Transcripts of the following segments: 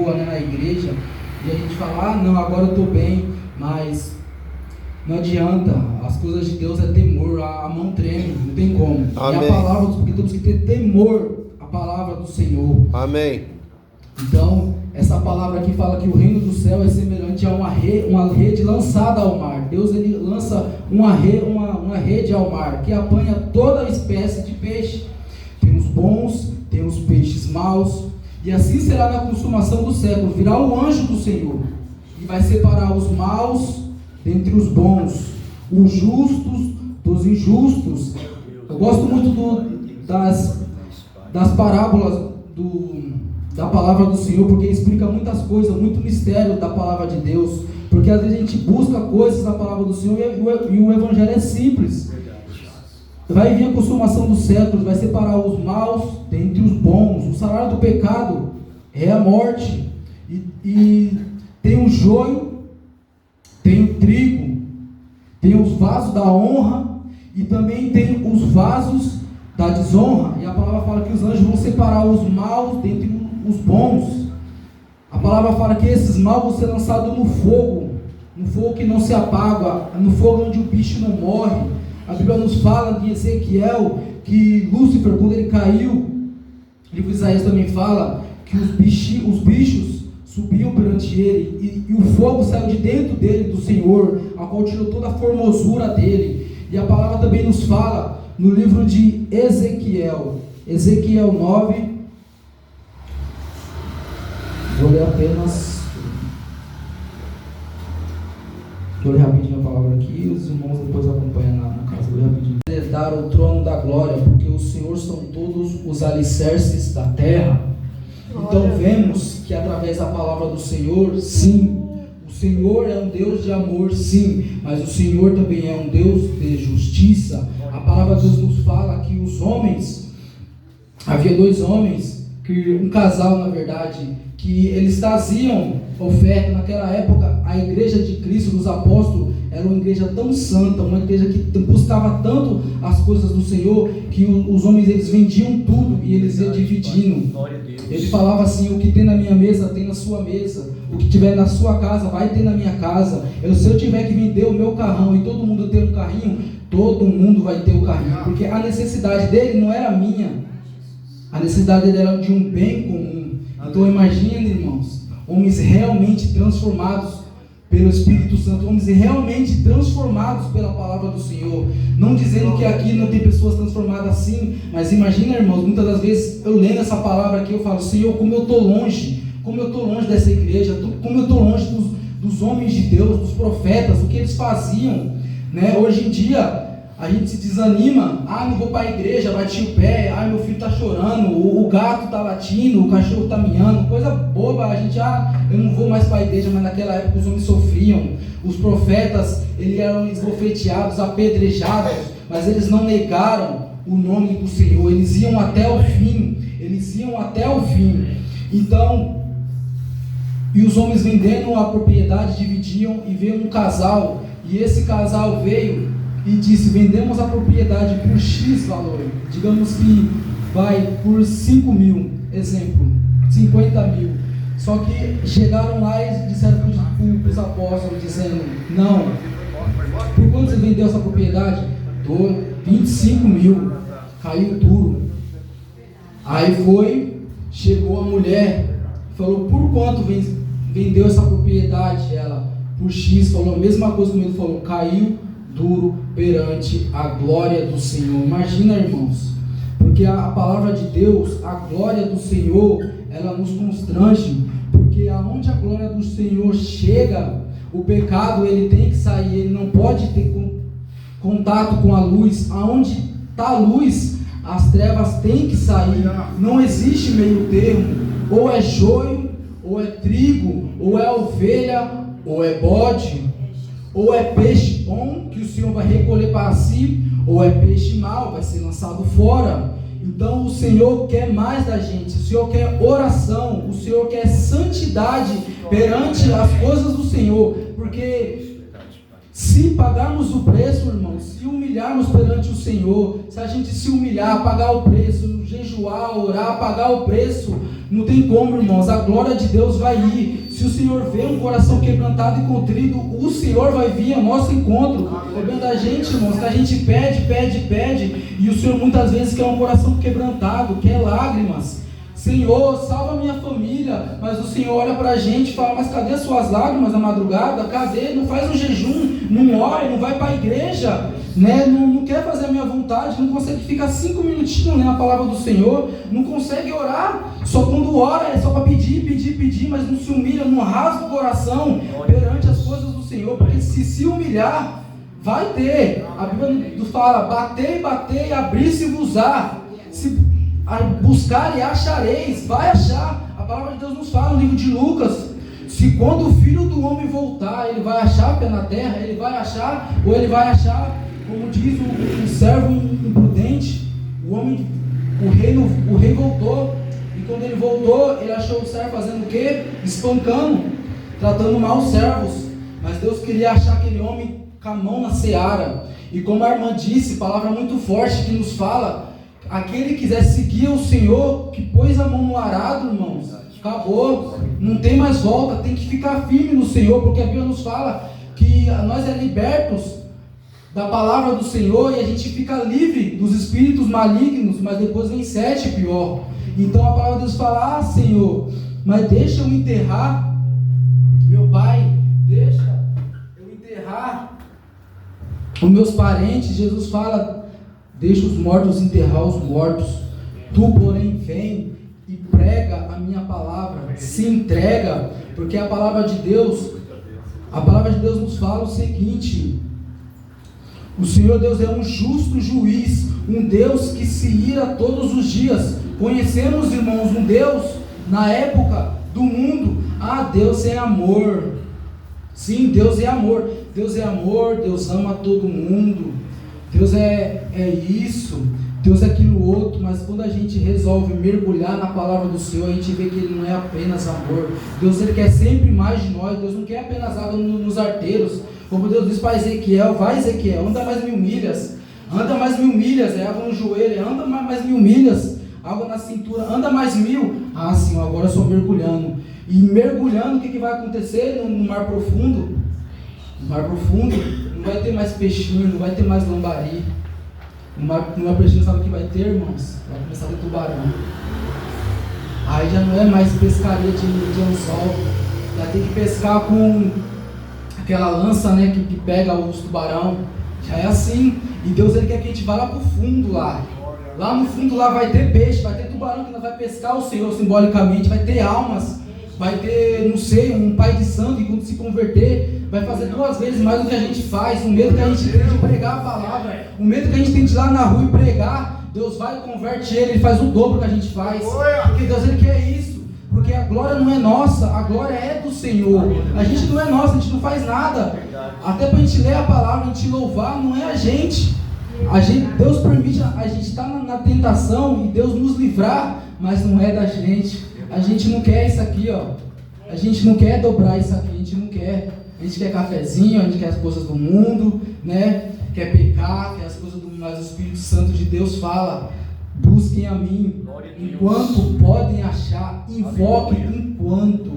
boa, né, na igreja, e a gente fala, ah, não, agora eu estou bem, mas não adianta, as coisas de Deus é temor, a mão treme, não tem como. Amém. E a palavra, porque temos que ter temor à palavra do Senhor. Amém. Então, essa palavra aqui fala que o reino do céu é semelhante a uma rede lançada ao mar. Deus, ele lança uma rede ao mar, que apanha toda espécie de peixe. Tem os bons, tem os peixes maus, e assim será na consumação do século. Virá o anjo do Senhor, e vai separar os maus dentre os bons, os justos dos injustos. Eu gosto muito das parábolas da palavra do Senhor, porque explica muitas coisas, muito mistério da palavra de Deus, porque às vezes a gente busca coisas na palavra do Senhor e o evangelho é simples. Vai vir a consumação dos séculos, vai separar os maus dentre os bons. O salário do pecado é a morte, e tem o joio, tem o trigo, tem os vasos da honra e também tem os vasos da desonra. E a palavra fala que os anjos vão separar os maus dentre os bons. A palavra fala que esses maus vão ser lançados no fogo que não se apaga, no fogo onde o bicho não morre. A Bíblia nos fala de Ezequiel que Lúcifer, quando ele caiu, o livro de Isaías também fala que os bichos subiam perante ele, e o fogo saiu de dentro dele, do Senhor, a qual tirou toda a formosura dele. E a palavra também nos fala no livro de Ezequiel 9, vou ler rapidinho a palavra aqui, os irmãos depois acompanham na casa, vou ler rapidinho. Herdar o trono da glória, porque o Senhor são todos os alicerces da terra. Então vemos que através da palavra do Senhor, sim, o Senhor é um Deus de amor, sim, mas o Senhor também é um Deus de justiça. A palavra de Deus nos fala que os homens, havia dois homens, um casal na verdade, que eles traziam oferta. Naquela época, a igreja de Cristo, dos apóstolos, era uma igreja tão santa, uma igreja que buscava tanto as coisas do Senhor, que os homens, eles vendiam tudo e eles iam dividindo. Ele falava assim: o que tem na minha mesa, tem na sua mesa, o que tiver na sua casa, vai ter na minha casa. Se eu tiver que vender o meu carrão e todo mundo ter um carrinho, todo mundo vai ter o carrinho, porque a necessidade dele não era minha, a necessidade dele era de um bem comum. Então imagine, irmãos, homens realmente transformados pelo Espírito Santo, homens realmente transformados pela palavra do Senhor. Não dizendo que aqui não tem pessoas transformadas assim, mas imagina, irmãos, muitas das vezes eu lendo essa palavra aqui, eu falo: Senhor, como eu estou longe dessa igreja, como eu estou longe dos homens de Deus, dos profetas, o que eles faziam, né? Hoje em dia a gente se desanima: ah, não vou para a igreja, bati o pé, ah, meu filho está chorando, o gato está latindo, o cachorro está miando, coisa boba. A gente, eu não vou mais para a igreja. Mas naquela época os homens sofriam, os profetas, eles eram esbofeteados, apedrejados, mas eles não negaram o nome do Senhor, eles iam até o fim, Então, e os homens vendendo a propriedade, dividiam, e veio um casal, e esse casal veio e disse: vendemos a propriedade por X valor, digamos que vai por 5 mil, exemplo, 50 mil. Só que chegaram lá e disseram para os apóstolos, dizendo: não, por quanto você vendeu essa propriedade? Dou 25 mil, caiu duro. Aí chegou a mulher, falou: por quanto vendeu essa propriedade? Ela: por X. Falou a mesma coisa que ele falou, caiu duro perante a glória do Senhor. Imagina, irmãos, porque a palavra de Deus, a glória do Senhor, ela nos constrange, porque aonde a glória do Senhor chega, o pecado, ele tem que sair, ele não pode ter contato com a luz. Aonde está a luz, as trevas têm que sair, não existe meio termo, ou é joio, ou é trigo, ou é ovelha, ou é bode, ou é peixe bom, que o Senhor vai recolher para si, ou é peixe mau, vai ser lançado fora. Então o Senhor quer mais da gente, o Senhor quer oração, o Senhor quer santidade perante as coisas do Senhor, porque se pagarmos o preço, irmãos, se humilharmos perante o Senhor, se a gente se humilhar, pagar o preço, jejuar, orar, pagar o preço, Não tem como, irmãos, a glória de Deus vai ir. Se o Senhor vê um coração quebrantado e contrito, o Senhor vai vir ao nosso encontro, olhando a gente, irmãos, que a gente pede, e o Senhor muitas vezes quer um coração quebrantado, quer lágrimas. Senhor, salva minha família, mas o Senhor olha para a gente e fala, mas cadê suas lágrimas na madrugada? Cadê? Não faz um jejum, não ora, não vai para a igreja, né? Não quer fazer a minha vontade, não consegue ficar 5 minutinhos lendo a palavra do Senhor, não consegue orar, só quando ora é só para pedir, mas não se humilha, não rasga o coração perante as coisas do Senhor, porque se humilhar, vai ter. A Bíblia fala, batei, abrir-se-vos-á. Se buscar e achareis, vai achar. A palavra de Deus nos fala no livro de Lucas, se quando o Filho do Homem voltar, ele vai achar pé na terra, ele vai achar, ou ele vai achar, como diz o servo imprudente, o rei voltou, e quando ele voltou, ele achou o servo fazendo o quê? Espancando, tratando mal os servos, mas Deus queria achar aquele homem com a mão na seara, e como a irmã disse, palavra muito forte que nos fala, aquele que quiser seguir o Senhor, que pôs a mão no arado, irmãos, acabou, não tem mais volta, tem que ficar firme no Senhor, porque a Bíblia nos fala que nós é libertos da palavra do Senhor e a gente fica livre dos espíritos malignos, mas depois vem 7 pior. Então a palavra de Deus fala, Senhor, mas deixa eu enterrar meu pai, deixa eu enterrar os meus parentes. Jesus fala, deixa os mortos enterrar os mortos, tu porém vem e prega a minha palavra, se entrega, porque a palavra de Deus nos fala o seguinte, o Senhor Deus é um justo juiz, um Deus que se ira todos os dias. Conhecemos, irmãos, um Deus na época do mundo, Deus é amor. Sim, Deus é amor, Deus ama todo mundo, Deus é isso, Deus é aquilo outro, mas quando a gente resolve mergulhar na palavra do Senhor, a gente vê que Ele não é apenas amor. Deus, Ele quer sempre mais de nós. Deus não quer apenas água nos arteiros, como Deus disse para Ezequiel, vai Ezequiel, anda mais 1000 milhas, é água no joelho, anda mais 1000 milhas, água na cintura, anda mais 1000, Senhor, agora eu estou mergulhando, e mergulhando, o que vai acontecer no mar profundo? No mar profundo, não vai ter mais peixinho, não vai ter mais lambari, no mar profundo, sabe o que vai ter, irmãos? Vai começar a ter tubarão, aí já não é mais pescaria de anzol, já tem que pescar com aquela lança, né, que pega os tubarão, já é assim, e Deus, Ele quer que a gente vá lá pro fundo lá no fundo lá vai ter peixe, vai ter tubarão que nós vai pescar o Senhor simbolicamente, vai ter almas, vai ter, não sei, um pai de sangue que quando se converter, vai fazer 2 vezes mais do que a gente faz, o medo que a gente tem de pregar a palavra, o medo que a gente tem de ir lá na rua e pregar, Deus vai e converte ele faz o dobro que a gente faz, porque Deus, Ele quer isso. Porque a glória não é nossa, a glória é do Senhor. A gente não é nossa, a gente não faz nada. Até para a gente ler a palavra, a gente louvar, não é a gente. Deus permite a gente estar na tentação e Deus nos livrar, mas não é da gente. A gente não quer isso aqui, ó. A gente não quer dobrar isso aqui, a gente não quer. A gente quer cafezinho, a gente quer as coisas do mundo, né? Quer pecar, quer as coisas do mundo, mas o Espírito Santo de Deus fala, busquem a mim, enquanto podem achar, invoquem enquanto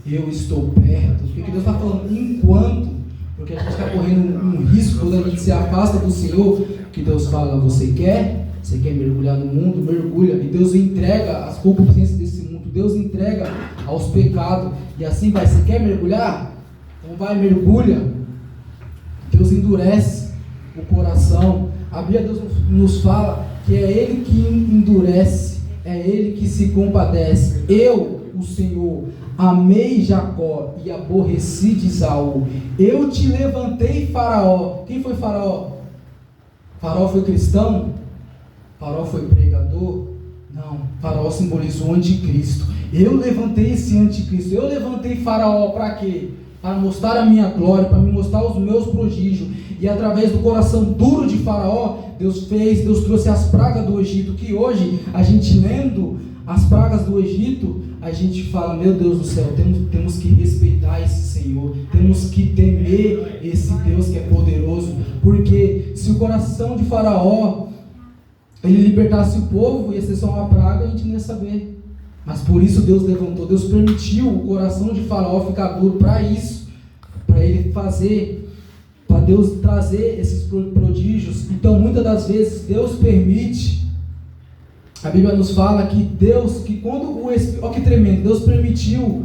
eu estou perto. O que Deus está falando? Enquanto, porque a gente está correndo um risco quando a gente se afasta do Senhor, que Deus fala, você quer mergulhar no mundo? Mergulha, e Deus entrega as concupiscências desse mundo, Deus entrega aos pecados, e assim vai, você quer mergulhar? Então vai, mergulha. Deus endurece o coração, a Bíblia Deus nos fala que é Ele que endurece, é Ele que se compadece. Eu, o Senhor, amei Jacó e aborreci de Esaú. Eu te levantei, Faraó. Quem foi Faraó? Faraó foi cristão? Faraó foi pregador? Não, Faraó simbolizou o anticristo. Eu levantei esse anticristo. Eu levantei Faraó para quê? Para mostrar a minha glória, para me mostrar os meus prodígios. E através do coração duro de Faraó, Deus trouxe as pragas do Egito, que hoje, a gente lendo as pragas do Egito, a gente fala, meu Deus do céu, temos que respeitar esse Senhor, temos que temer esse Deus que é poderoso, porque se o coração de Faraó, ele libertasse o povo, ia ser só uma praga, a gente não ia saber. Mas por isso Deus levantou, Deus permitiu o coração de Faraó ficar duro para isso, para ele fazer, para Deus trazer esses prodígios. Então muitas das vezes Deus permite, a Bíblia nos fala que Deus, que quando o Espírito, olha que tremendo, Deus permitiu,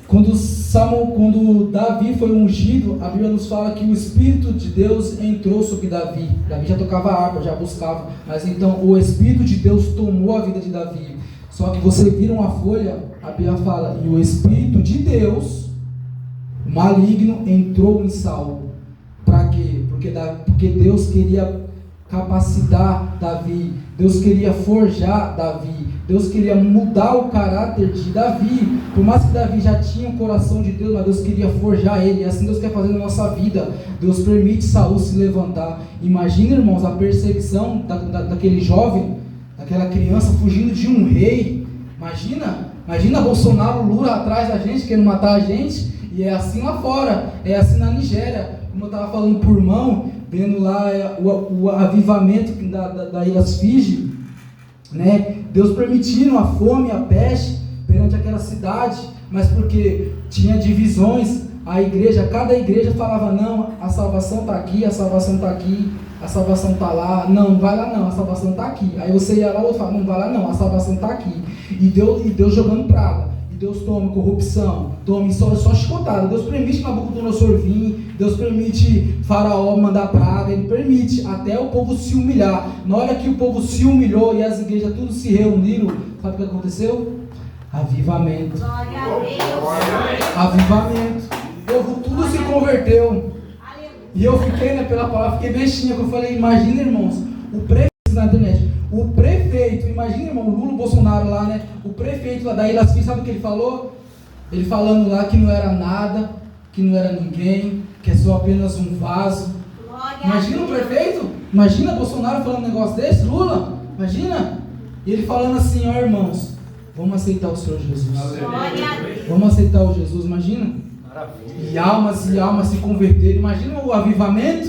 quando Davi foi ungido, a Bíblia nos fala que o Espírito de Deus entrou sobre Davi. Davi já tocava harpa, já buscava, mas então o Espírito de Deus tomou a vida de Davi. Só que você vira uma folha, a Bíblia fala, e o Espírito de Deus, o maligno, entrou em Saul. Para quê? Porque Deus queria capacitar Davi, Deus queria forjar Davi, Deus queria mudar o caráter de Davi. Por mais que Davi já tinha o coração de Deus, mas Deus queria forjar ele, e assim Deus quer fazer na nossa vida. Deus permite Saul se levantar. Imagina, irmãos, a perseguição daquele jovem, daquela criança fugindo de um rei. Imagina Bolsonaro, Lula atrás da gente, querendo matar a gente. E é assim lá fora, é assim na Nigéria. Como eu estava falando por irmão, vendo lá o avivamento da Ilhas Fiji, né? Deus permitindo a fome, a peste perante aquela cidade, mas porque tinha divisões. Cada igreja falava, não, a salvação está aqui, a salvação está aqui, a salvação está lá, não vai lá não, a salvação está aqui. Aí você ia lá, outro falava, não vai lá não, a salvação está aqui. E Deus jogando praga, e Deus toma corrupção, toma só chicotada. Deus permite Nabucodonosor vir, Deus permite Faraó mandar praga, Ele permite até o povo se humilhar. Na hora que o povo se humilhou e as igrejas tudo se reuniram, sabe o que aconteceu? Avivamento. Avivamento. O povo tudo se converteu. E eu fiquei, pela palavra, fiquei bestinha, que eu falei, imagina, irmãos, o prefeito na internet, imagina, irmão, o Lula, o Bolsonaro lá, né? O prefeito lá da Ilhas Fiji, sabe o que ele falou? Ele falando lá que não era nada, que não era ninguém, que é só apenas um vaso. Imagina o prefeito, imagina Bolsonaro falando um negócio desse, Lula, imagina. E ele falando assim, ó irmãos, vamos aceitar o Senhor Jesus. Vamos aceitar o Jesus, imagina. E almas se converterem. Imagina o avivamento.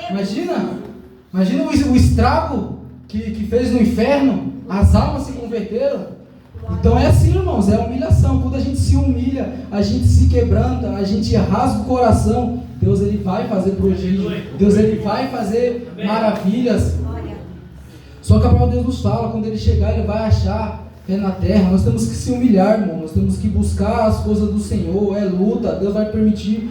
Imagina o estrago que fez no inferno. As almas se converteram. Então é assim, irmãos, é humilhação. Quando a gente se humilha, a gente se quebranta, a gente rasga o coração, Deus ele vai fazer prodígio, Deus ele vai fazer maravilhas. Só que a palavra de Deus nos fala, quando ele chegar, ele vai achar fé na terra. Nós temos que se humilhar, irmão. Nós temos que buscar as coisas do Senhor. É luta. Deus vai permitir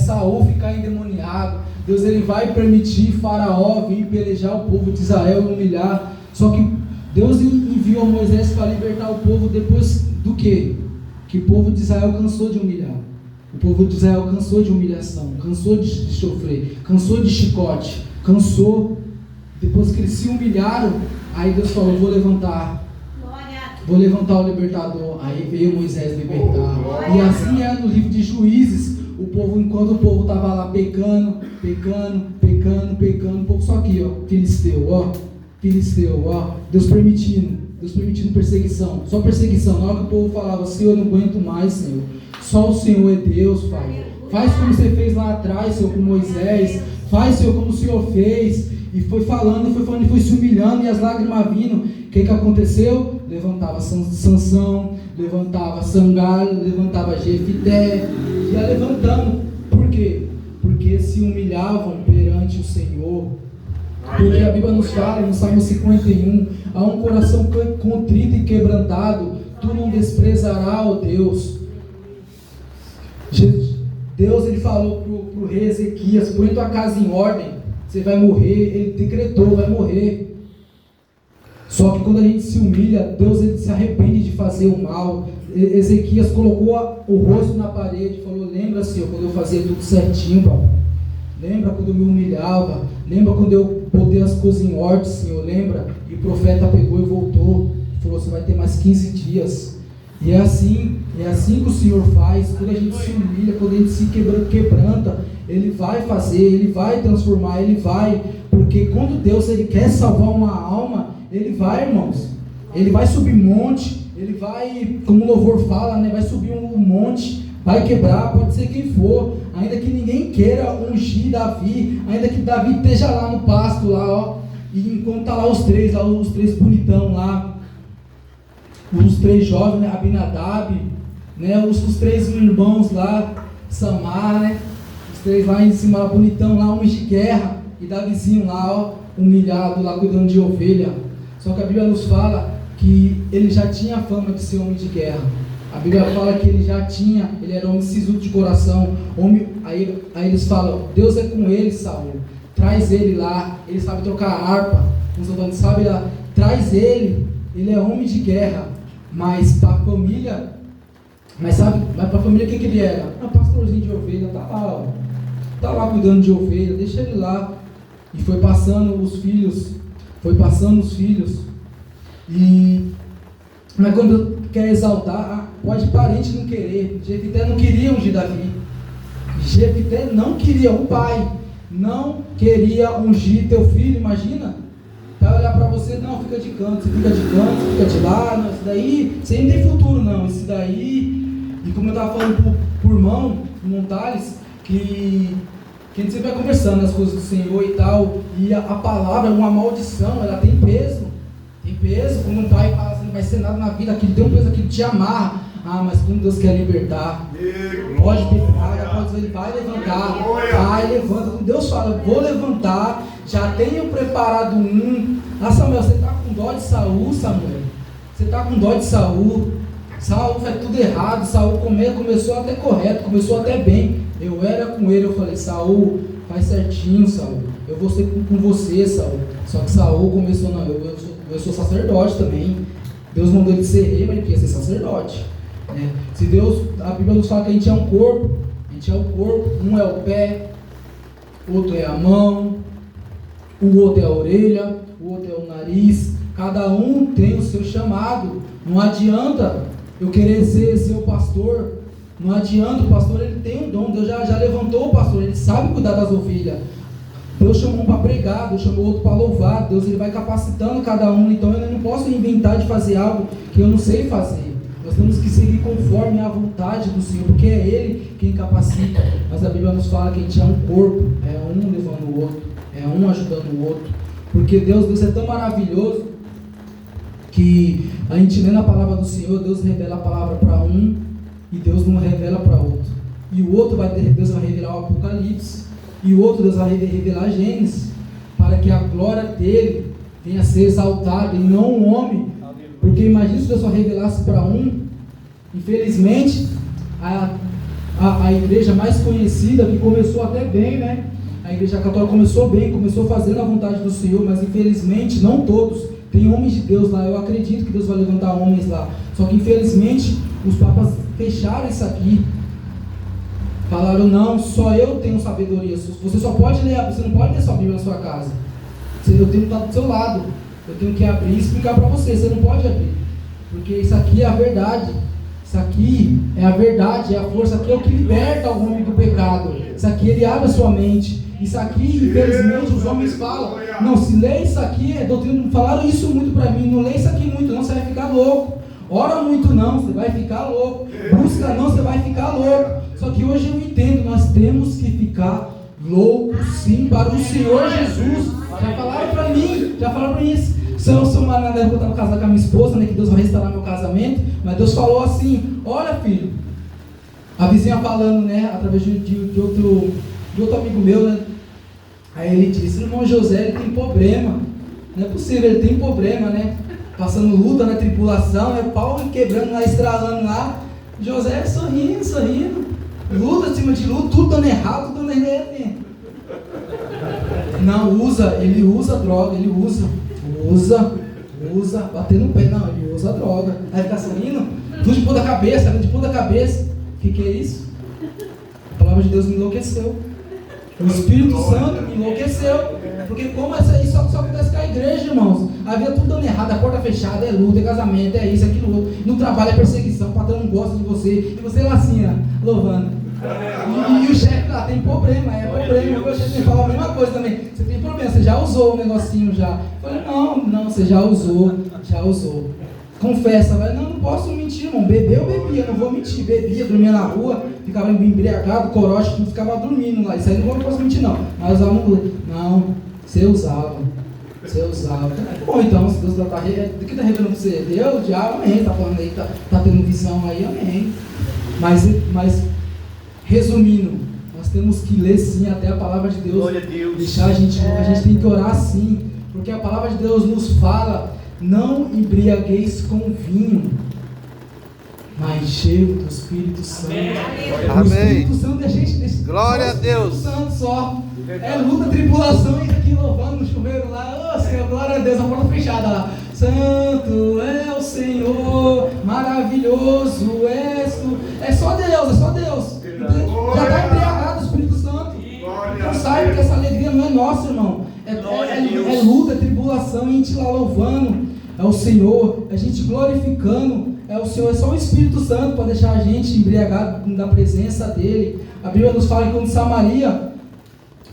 Saul ficar endemoniado. Deus ele vai permitir Faraó vir pelejar o povo de Israel e humilhar. Só que Deus enviou Moisés para libertar o povo depois do quê? Que o povo de Israel cansou de humilhar. O povo de Israel cansou de humilhação, cansou de sofrer, cansou de chicote, cansou. Depois que eles se humilharam, aí Deus falou, vou levantar o libertador. Aí veio Moisés libertar. E assim é no livro de Juízes. O povo, enquanto o povo estava lá pecando, o povo só aqui, ó, Filisteu, ó, Deus permitindo perseguição, só perseguição. Na hora que o povo falava, Senhor, eu não aguento mais, Senhor, só o Senhor é Deus, Pai. Faz como você fez lá atrás, Senhor, com Moisés. Faz, Senhor, como o Senhor fez. E foi falando, e foi se humilhando, e as lágrimas vindo. O que aconteceu? Levantava Sansão, levantava Sangalho, levantava Jefité, ia levantando. Por quê? Porque se humilhavam perante o Senhor. Porque a Bíblia nos fala, no Salmo 51, há um coração contrito e quebrantado, tu não desprezarás, ó Deus. Deus ele falou para o rei Ezequias, põe tua casa em ordem, você vai morrer, ele decretou, vai morrer. Só que quando a gente se humilha, Deus ele se arrepende de fazer o mal. Ezequias colocou o rosto na parede e falou, lembra, Senhor, quando eu fazia tudo certinho, papai. Lembra quando eu me humilhava? Lembra quando eu botei as coisas em ordem, Senhor? Lembra? E o profeta pegou e voltou. Falou, você vai ter mais 15 dias. E é assim que o Senhor faz. Quando a gente se humilha, quando a gente se quebranta, Ele vai fazer, Ele vai transformar, Ele vai. Porque quando Deus ele quer salvar uma alma, Ele vai, irmãos. Ele vai subir monte, Ele vai, como o louvor fala, né? Vai subir um monte, vai quebrar, pode ser quem for. Ainda que ninguém queira ungir Davi, ainda que Davi esteja lá no pasto, lá, ó. E enquanto tá lá os três bonitão lá. os 3 jovens, né? Abinadab, né? Os 3 irmãos lá, Samar, né? Os 3 lá em cima, lá, bonitão, lá, homens de guerra, e Davizinho lá, ó, humilhado, lá cuidando de ovelha. Só que a Bíblia nos fala que ele já tinha a fama de ser homem de guerra. A Bíblia fala que ele já tinha, ele era homem sisudo de coração, homem, aí eles falam, Deus é com ele, Saul, traz ele lá, ele sabe trocar harpa, os outros sabe lá, traz ele é homem de guerra, mas para a família, mas para a família o que ele era? Um pastorzinho de ovelha, tá lá cuidando de ovelha, deixa ele lá. E foi passando os filhos, mas quando quer exaltar, pode parente não querer. Jefité não queria ungir Davi. Jefité não queria, o pai não queria ungir teu filho, imagina. Vai olhar para você, não, fica de canto, fica de lado, isso daí, você não tem futuro não, isso daí. E como eu estava falando por irmão, Montales, que a gente sempre vai conversando as coisas do Senhor e tal, e a palavra é uma maldição, ela tem peso, quando um pai fala assim, não vai ser nada na vida, aquilo tem um peso, aquilo te amarra, mas quando Deus quer libertar, pode ter praga, ele vai levantar, levanta, quando Deus fala, vou levantar, já tenho preparado um. Samuel, você está com dó de Saul, Samuel, Saul faz tudo errado, Saul começou até correto, começou até bem, eu era com ele, eu falei, Saul, faz certinho, Saul, eu vou ser com você, Saul. Só que Saul começou, não, eu sou sacerdote também, Deus mandou ele ser rei, mas ele queria ser sacerdote, né? Se Deus, a Bíblia nos fala que a gente é um corpo, um é o pé, o outro é a mão, o outro é a orelha, o outro é o nariz, cada um tem o seu chamado. Não adianta eu querer ser o pastor, não adianta, o pastor ele tem um dom, Deus já levantou o pastor, ele sabe cuidar das ovelhas. Deus chamou um para pregar, Deus chamou outro para louvar, Deus ele vai capacitando cada um, então eu não posso inventar de fazer algo que eu não sei fazer. Nós temos que seguir conforme a vontade do Senhor, porque é Ele quem capacita. Mas a Bíblia nos fala que a gente é um corpo, é um levando o outro, é um ajudando o outro, porque Deus é tão maravilhoso, que a gente lê na palavra do Senhor, Deus revela a palavra para um, e Deus não revela para outro, e o outro Deus vai revelar o Apocalipse, e o outro Deus vai revelar Gênesis, para que a glória dele venha a ser exaltada, e não um homem, porque imagina se Deus só revelasse para um. Infelizmente, a igreja mais conhecida, que começou até bem, né? A igreja católica começou bem, começou fazendo a vontade do Senhor, mas infelizmente, não todos, tem homens de Deus lá, eu acredito que Deus vai levantar homens lá, só que infelizmente, os papas fecharam isso aqui, falaram, não, só eu tenho sabedoria, você só pode ler, você não pode ler sua Bíblia na sua casa, eu tenho que estar do seu lado, eu tenho que abrir e explicar para você não pode abrir, porque isso aqui é a verdade, isso aqui é a verdade, é a força, aqui é o que liberta o homem do pecado, isso aqui ele abre a sua mente, isso aqui infelizmente os homens falam, não, se lê isso aqui, é doutrina, falaram isso muito para mim, não lê isso aqui muito não, você vai ficar louco, ora muito não, você vai ficar louco, busca não, você vai ficar louco, só que hoje eu entendo, nós temos que ficar loucos sim para o Senhor Jesus, já falaram para mim isso. Se eu sou uma nada, eu estava casado com a minha esposa, né, que Deus vai restaurar meu casamento, mas Deus falou assim, olha filho, a vizinha falando, né, através de outro amigo meu, né, aí ele disse, irmão José, ele tem problema, não é possível, ele tem problema, né, passando luta na tripulação, né, pau quebrando lá, estralando lá, José sorrindo, luta em cima de luta, tudo dando errado, tudo dando errado, não, ele usa droga, usa, bater no pé, não, ele usa droga, aí fica saindo, tudo de ponta cabeça, o que é isso? A palavra de Deus me enlouqueceu, o Espírito Santo me enlouqueceu, porque como isso aí só acontece com a igreja, irmãos, a vida tudo dando errado, a porta fechada, é luta, é casamento, é isso, é aquilo outro, no trabalho é perseguição, o patrão não gosta de você, e você lá assim, louvando, e o chefe lá tem problema, o meu chefe me fala a mesma coisa também, você tem problema, você já usou o negocinho já, eu falei, não, você já usou, confessa, vai, não posso mentir, irmão, eu bebia, não vou mentir, bebia, dormia na rua, ficava embriagado, corote, ficava dormindo lá, isso aí não posso mentir não, mas usava não, você usava, Ser usado. Bom, então, se Deus está revelando para você, Deus, já, amém, está falando aí, está tendo visão aí, amém. Mas, resumindo, nós temos que ler sim até a palavra de Deus. Glória a Deus. Deixar a gente tem que orar sim, porque a palavra de Deus nos fala, não embriagueis com vinho, mas cheio do Espírito Santo. Amém. O Espírito Santo, a gente Glória a Deus. Santo só. É luta, tribulação, e aqui louvando no chuveiro lá, ô Senhor, glória a Deus, a porta fechada lá. Santo é o Senhor, maravilhoso és tu. É só Deus, é só Deus. Já está embriagado o Espírito Santo. Então saiba que essa alegria não é nossa, irmão. É luta, tribulação, e a gente lá louvando. É o Senhor, a gente glorificando. É o Senhor, é só o Espírito Santo para deixar a gente embriagado da presença dEle. A Bíblia nos fala que quando Samaria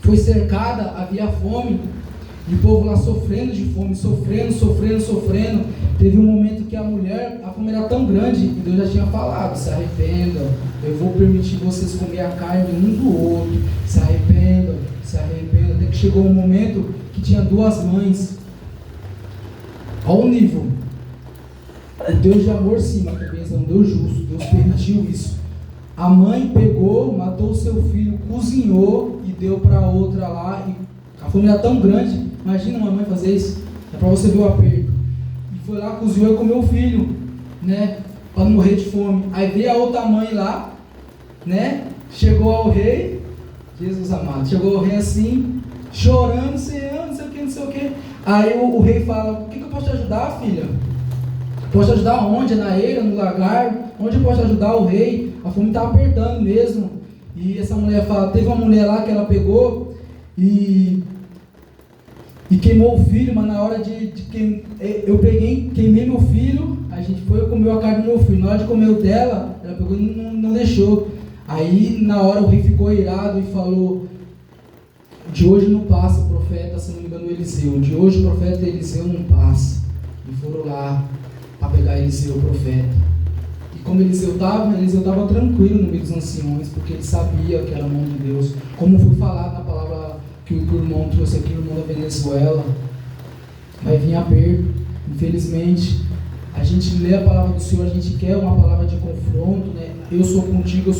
foi cercada, havia fome, e o povo lá sofrendo de fome, sofrendo. Teve um momento que a fome era tão grande, que Deus já tinha falado, se arrependam, eu vou permitir vocês comer a carne um do outro, se arrependam, até que chegou um momento que tinha duas mães. Olha o nível. O Deus de amor sim, mas também é um Deus justo, Deus permitiu isso. A mãe pegou, matou o seu filho, cozinhou e deu para outra lá. E a fome era tão grande, imagina uma mãe fazer isso, é para você ver o aperto. E foi lá, cozinhou e comeu o filho, né, para não morrer de fome. Aí veio a outra mãe lá, né, chegou ao rei, Jesus amado, chegou ao rei assim, chorando, Senhor, não sei o que. Aí o rei fala, o que eu posso te ajudar, filha? Posso ajudar onde? Na eira, no lagar? Onde eu posso ajudar o rei? A fome está apertando mesmo. E essa mulher fala, teve uma mulher lá que ela pegou e queimou o filho, mas na hora eu queimei meu filho, a gente foi e comeu a carne do meu filho. Na hora de comer o dela, ela pegou e não deixou. Aí na hora o rei ficou irado e falou, de hoje não passa o profeta, se não me engano, Eliseu. De hoje o profeta Eliseu não passa. E foram lá para pegar Eliseu, o profeta. E como Eliseu estava tranquilo no meio dos anciões, porque ele sabia que era a mão de Deus. Como foi falado na palavra que o irmão trouxe aqui, o irmão da Venezuela, vai vir aperto. Infelizmente, a gente lê a palavra do Senhor, a gente quer uma palavra de confronto, né? Eu sou contigo,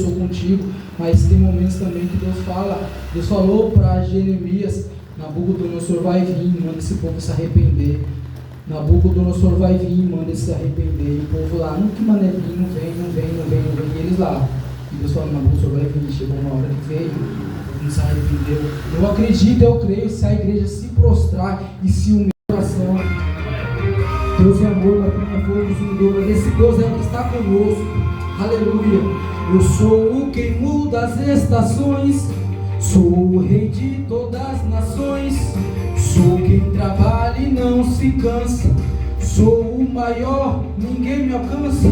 mas tem momentos também que Deus falou para Jeremias, Nabucodonosor vai vir, manda esse povo se arrepender. Nabucodonosor vai vir, manda eles se arrepender. E o povo lá, que mané vir, não vem. E eles lá. E Deus fala, Nabucodonosor vai vir, chegou uma hora que veio, não se arrependeu. Eu acredito, eu creio, se a igreja se prostrar e se humilhar no coração, Deus é amor, mas não é fogo consumidor, mas esse Deus é o que está conosco. Aleluia. Eu sou o quem muda as estações, sou o rei de todas as nações. Sou quem trabalha e não se cansa, sou o maior, ninguém me alcança.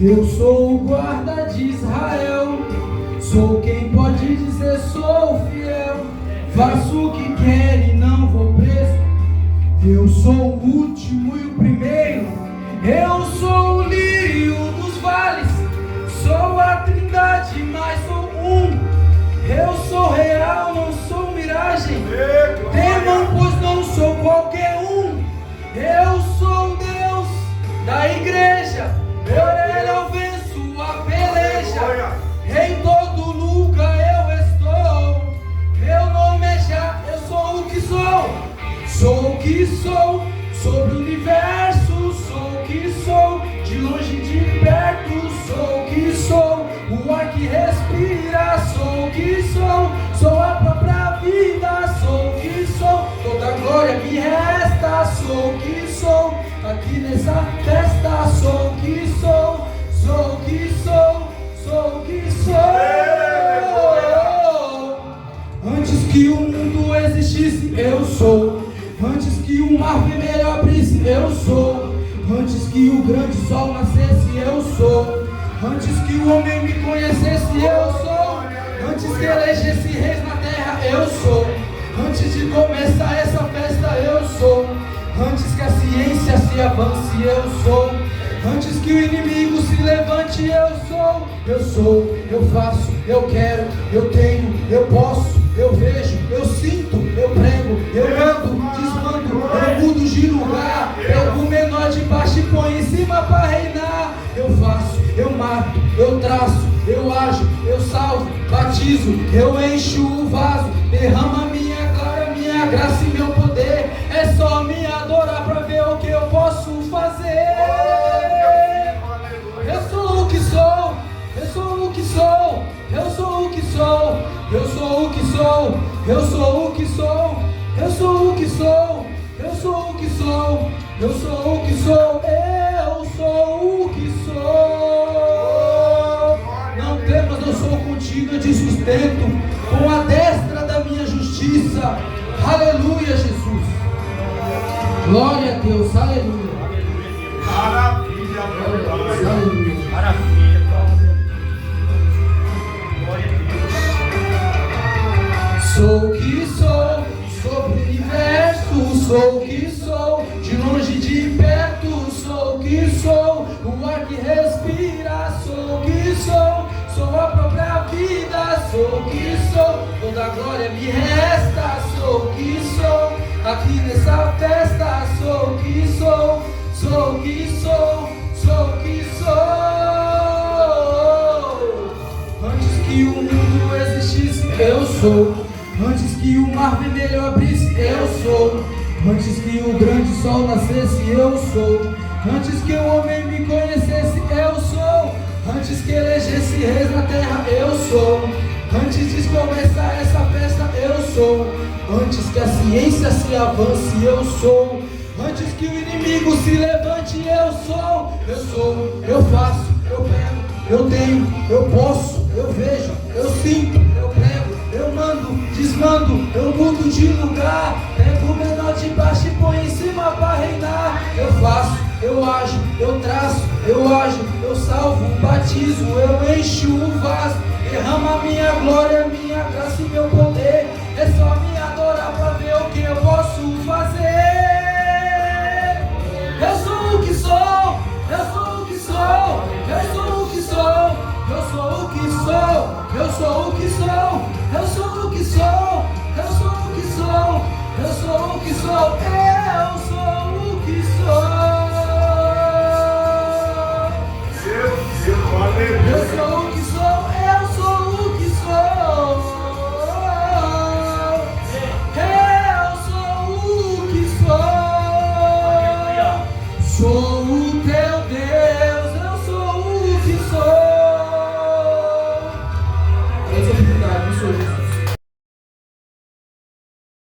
Eu sou o guarda de Israel, sou quem pode dizer sou fiel. Faço o que quero e não vou preso. Eu sou o último e o primeiro. Eu sou o lírio dos vales, sou a trindade, mas sou um. Eu sou real, não sou miragem. Temam, pois não sou qualquer um. Eu sou Deus da igreja. Por ele eu venço a peleja. Em todo lugar eu estou. Meu nome é Já. Eu sou o que sou. Sou o que sou. Sobre o universo. Sou o que sou. De longe e de perto. Sou o que sou. O ar que respira. Sou o que sou. Sou a própria vida. Sou o que sou. Toda glória me resta. Sou o que sou. Aqui nessa festa. Sou o que sou. Sou o que sou. Sou o que sou. Antes que o mundo existisse, eu sou. Antes que o mar vermelho abrisse, eu sou. Antes que o grande sol nascesse, eu sou. Antes que o homem me conhecesse, eu sou. Antes que elegesse reis na terra, eu sou. Antes de começar essa festa, eu sou. Antes que a ciência se avance, eu sou. Antes que o inimigo se levante, eu sou. Eu sou, eu faço, eu quero, eu tenho, eu posso, eu vejo, eu sinto, eu prego, eu ando, desmando, eu eu mato, eu traço, eu ajo, eu salvo, batizo, eu encho o vaso, derrama minha glória, minha graça e meu poder. É só me adorar pra ver o que eu posso fazer. Eu sou o que sou, eu sou o que sou, eu sou o que sou, eu sou o que sou, eu sou o que sou, eu sou o que sou, eu sou o que sou, eu sou o que sou, eu sou o que sou. Não temas, eu sou contigo, eu te sustento com a destra da minha justiça. Aleluia, Jesus. Glória a Deus, aleluia. Maravilha, aleluia. Maravilha, glória a Deus. Sou o que sou, sobre o universo, sou o que sou, de longe de perto, sou o que sou, o ar que respira, sou o que sou a própria vida, sou o que sou, toda glória me resta, sou o que sou, aqui nessa festa, sou o que sou, sou o que sou, sou o que sou. Antes que o mundo existisse, eu sou. Antes que o mar vermelho abrisse, eu sou. Antes que o grande sol nascesse, eu sou. Antes que o homem me conhecesse, eu sou. Antes que elegesse reis na terra, eu sou. Antes de começar essa festa, eu sou. Antes que a ciência se avance, eu sou. Antes que o inimigo se levante, eu sou. Eu sou, eu faço, eu pego, eu tenho, eu posso, eu vejo, eu sinto, eu prego, eu mando, desmando, eu mudo de lugar. Pego o menor de baixo e põe em cima pra reinar. Eu faço, eu ajo, eu traço, eu ajo, eu salvo, batizo, eu encho o vaso. Derrama minha glória, minha graça e meu poder.